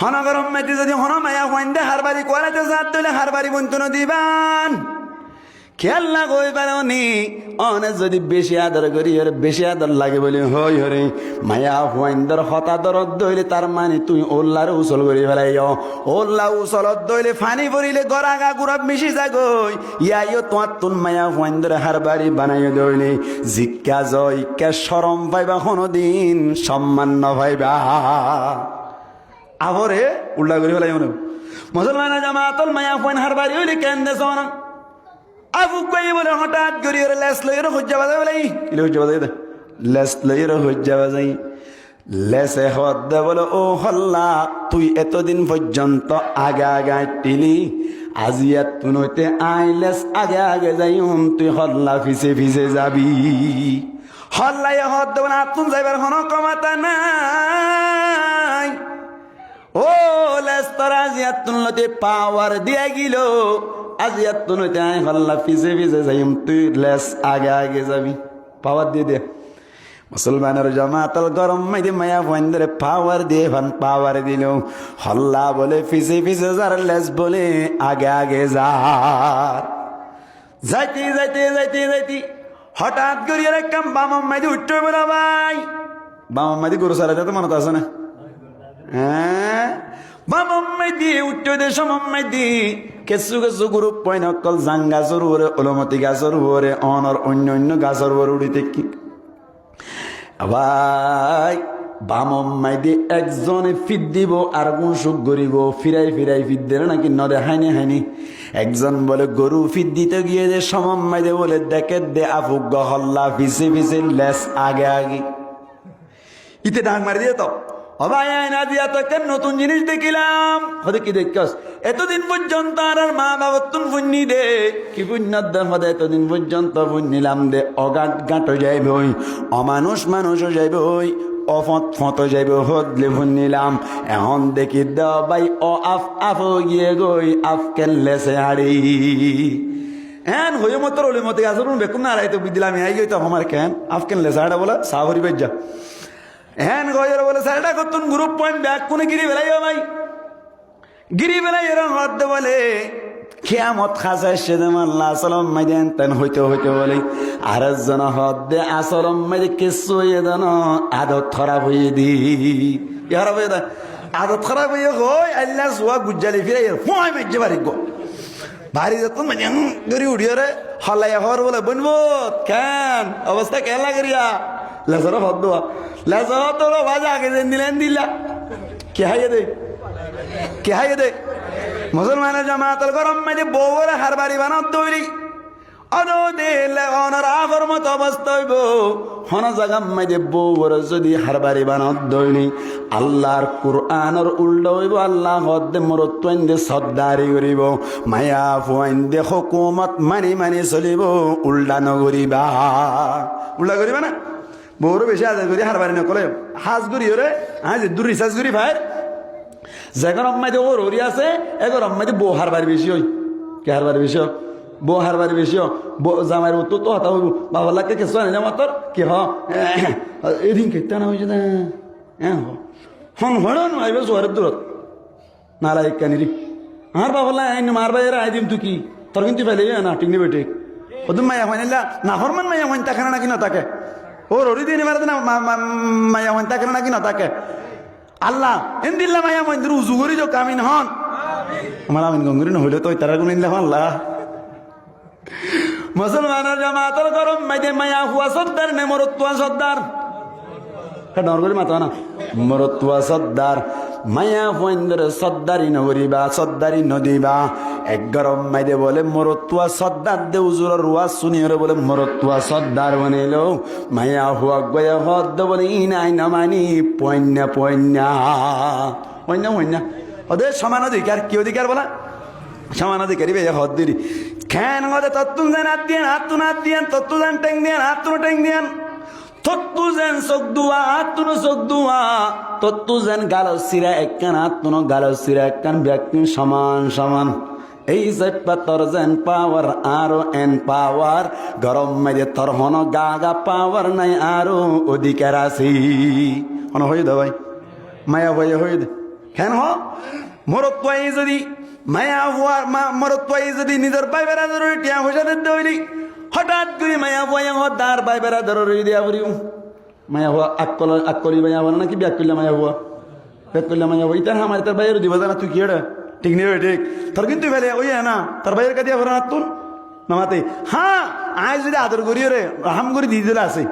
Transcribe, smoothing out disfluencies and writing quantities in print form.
হন গরম মেতে যদি হন মায়া হইন্দে হারবারি কোয়ালাতে জাত দিলে হারবারি বন্তন দিবান খেয়াল না কই পারি অনে যদি বেশি আদর করি ওর বেশি আদর লাগে বলি হই হরে মায়া হুয়াইন্দর হতা দরদ দইলে তার মানে তুই ওল্লার উসল করি ফেলাই ওল্লা উসলত দইলে ফানি পড়িলে গড়াগা গুড়াব মিশি যাগই ইয়াইও তোমার তুন মায়া হুয়াইন্দর হারবারি বানাইও দইলে জিজ্ঞা জয়িকা শরম পাইবা কোনোদিন সম্মান ন পাইবা আহরে উল্লা করি ফেলাই মনে মুসলমান জামাতল মায়া হুয়াইন হারবারি হইলে কেন দেশ আবুক কই বলে হঠাৎ করি ওরে লেস লইয়ের হজ্জা বাজাই বলে ইলে হজ্জা বাজাই দে লেস লইয়ের হজ্জা বাজাই লেসে হদ্দে বলে ও হল্লা তুই এতদিন পর্যন্ত আগে আগে টিলি আজিয়া তুনইতে আইলেস আগে আগে যাই তুই হল্লা ফিসে ফিসে যাবি হল্লাই হদ্দে বলে আতুন যাইবার কোনো ক্ষমতা নাই ও লেস তোর আজিয়া তুনলতে পাওয়ার দিয়া গিল আজি এত নইতে আই হল্লা ফিসে ফিসে যাইম তুই লেস আগে আগে যাবি পাওয়ার দিয়ে দে মুসলমানের জামাতাল গরম মাইদে মায়া ফন্দরে পাওয়ার দিয়ে ভান পাওয়ার দিল হল্লা বলে ফিসে ফিসে যার লেস বলে আগে আগে যার যাইতে যাইতে যাইতে যাইতে হঠাৎ করি আর কাম বাম মাইদে উঠতে বলা ভাই বাম মাইদে গরু সারাতে তো মনে আছে না হ্যাঁ বামাম্মাই দিয়ে উঠতে দে সমাম্মাই দি কেসু কেসু গ্রুপ পয়ন অকল জাং গাছর উপরে অলমতি গাছর উপরে অনর অন্য অন্য গাছর উপরে উড়িতে কি ভাই বামাম্মাই দিয়ে একজনে ফিট দিব আর কোন সুখ গরিব ফিরাই ফিরাই ফিট দিলে নাকি নদে হাইনি হাইনি একজন বলে গরু ফিট দিতে গিয়ে যে সমাম্মাই দে বলে দেখে দে আফুক গহল্লা ফিসে ফিসে লেস আগে আগে ইতে ডাক মারি দিয়ে তো নতুন জিনিস দেখিলাম কি দেখাস এতদিন পর্যন্ত আর মা বাবা তুন ফুন্নি দে কি পুণ্যদের মধ্যে এতদিন পর্যন্ত ফুন্নিলাম দে অগাট গাঁটো যাইব অমানুষ মানুষও যাইব অফত ফত যাইব হদলে ফুন্নিলাম এখন দেখি দেওয়া বাই অ আফ আফ গিয়ে গই আফ কেনলেছে হাড়ি এন হয়ে মতো ওলে মতে আসুন বেকুন না রাইতে বুঝলাম এই গই তো আমার কেন আফ কেনলেছে হাড়া বলে সাহরি বেজা হ্যান গয়ের বলে স্যারটা করতুন গ্রুপ পয়েন্ট ব্যাগ কোনে গিরি বেলাইও ভাই গিরি বেলাই এরম হদ্দে বলে কিয়ামত খাসা সেদম আল্লাহ সালাম মাইদেন তেন হইতে হইতে বলে আর জন হদ্দে আসলম মাইদে কিছু এদন আদত খারাপ হয়ে দি খারাপ হয়ে দা আদত খারাপ হয়ে হই আল্লাহ সুয়া গুজ্জালি ফিরে ফয় মেজে বাড়ি গো বাড়ি যতন মানে গরি উড়িয়ে রে হলাই হর বলে বনবো কেন অবস্থা কেলা করিয়া লেজর হদ্দোয়া লেজর তো বাজা আগে দিলেন দিলা কে হাইয়ে দে মুসলমানের জামাতাল গরম মাঝে বউরে হার বাড়ি বানাত তৈরি অনর আফর মতো অবস্থা হইব হন জায়গা মাঝে বউরে যদি হার বাড়ি বানাত দৈনি আল্লাহর কুরআনের উল্টা হইব আল্লাহ হদ্দে মরত্ব দে সদ্দারি করিব মায়া ফুয়াইন দে হুকুমত মানি মানি চলিব উল্টা নগরিবা উল্টা করিবা না বউরও বেশি আজাদ করি হার বাড়ি নকলে হাজ করি ওরে হ্যাঁ যে দূর রিসার্চ করি ভাইয়ের যেখন আম্মাইতে ওর হরি আছে এখন আম্মাইতে বউ হার বাড়ি বেশি হই কে হার বাড়ি বেশি হোক বউ হার বাড়ি বেশি হোক জামাইয়ের উত্তর তো হতা হইব বাবার লাগে কেসু আনে জামা তোর কি এদিন কেটে না হয়েছে না হ্যাঁ হন হন আইব সোয়ারের দূরত নালা এক কানিরি আমার বাবার লাগে মার বাইরে আই দিম তুই কি তোর কিন্তু ফেলে না টিকনি বেটে ওদের মায়া হয় না হরমান মায়া হয় তাকে নাকি না তাকে ওর হরি দিয়ে নেবার না মায়া হয় তাকে নাকি না তাকে আল্লাহ এন দিল্লা মায়া মন্দির উজু করি যো কামিন হন আমার আমিন গঙ্গুরি নহলে তো তারা গুণ ইনলাম আল্লাহ মুসলমানের জামাতের গরম মাইদে মায়া হুয়া সর্দার নে মরতুয়া সর্দার ডর করে মাথা না মরতুয়া সর্দার মায়া হুয়েন্দ্র সর্দারি নগরিবা সর্দারি নদীবা এক গরম মাইদে বলে মরতুয়া সর্দার দে উজুর রুয়া শুনিয়ে বলে মরতুয়া সর্দার বনিল মায়া হুয়া গয়া হদ্দ বলে ইনাই নামানি পয়না পয়না পয়না পয়না ওদের সমান অধিকার কি অধিকার বলা সমান অধিকারী বে হদ দিলি খেন ওদের তত্তু যেন হাত দিয়ান হাত দিয়ান তত্তু যেন ট্যাং দিয়ান হাত ট্যাং দিয়ান তত্তু যেন চোখ দুয়া হাত চোখ দুয়া তত্তু যেন গালো সিরা একখান হাত গালো সিরা একখান ব্যক্তি সমান সমান এই সেপা তোর যেন পাওয়ার আরো এন পাওয়ার গরম মেরে তোর হন গা পাওয়ার নাই আরো অধিকার আছে হন হয়ে দে ভাই মায়া ভাই হয়ে দে কেন মরত পাই যদি মায়া হওয়া মরত পাই যদি নিজের ভাই বেড়াদার টিয়া পয়সা দিতে হইলি হঠাৎ করে মায়া হওয়া হদার ভাই বেড়াদার দিয়া করিও মায়া হওয়া আকলি মায়া হওয়া নাকি ব্যাক করলে মায়া হওয়া ব্যাক করলে মায়া হওয়া ইতার আমার তার বাইরে দিবা জানা তুই কি এটা ঠিক নেই ঠিক তোর কিন্তু ফেলে ওই না তার বাইরের কাছে ভরা তুন মামাতে হ্যাঁ আয় যদি আদর করিও রে হাম করে দিয়ে দিলে আছে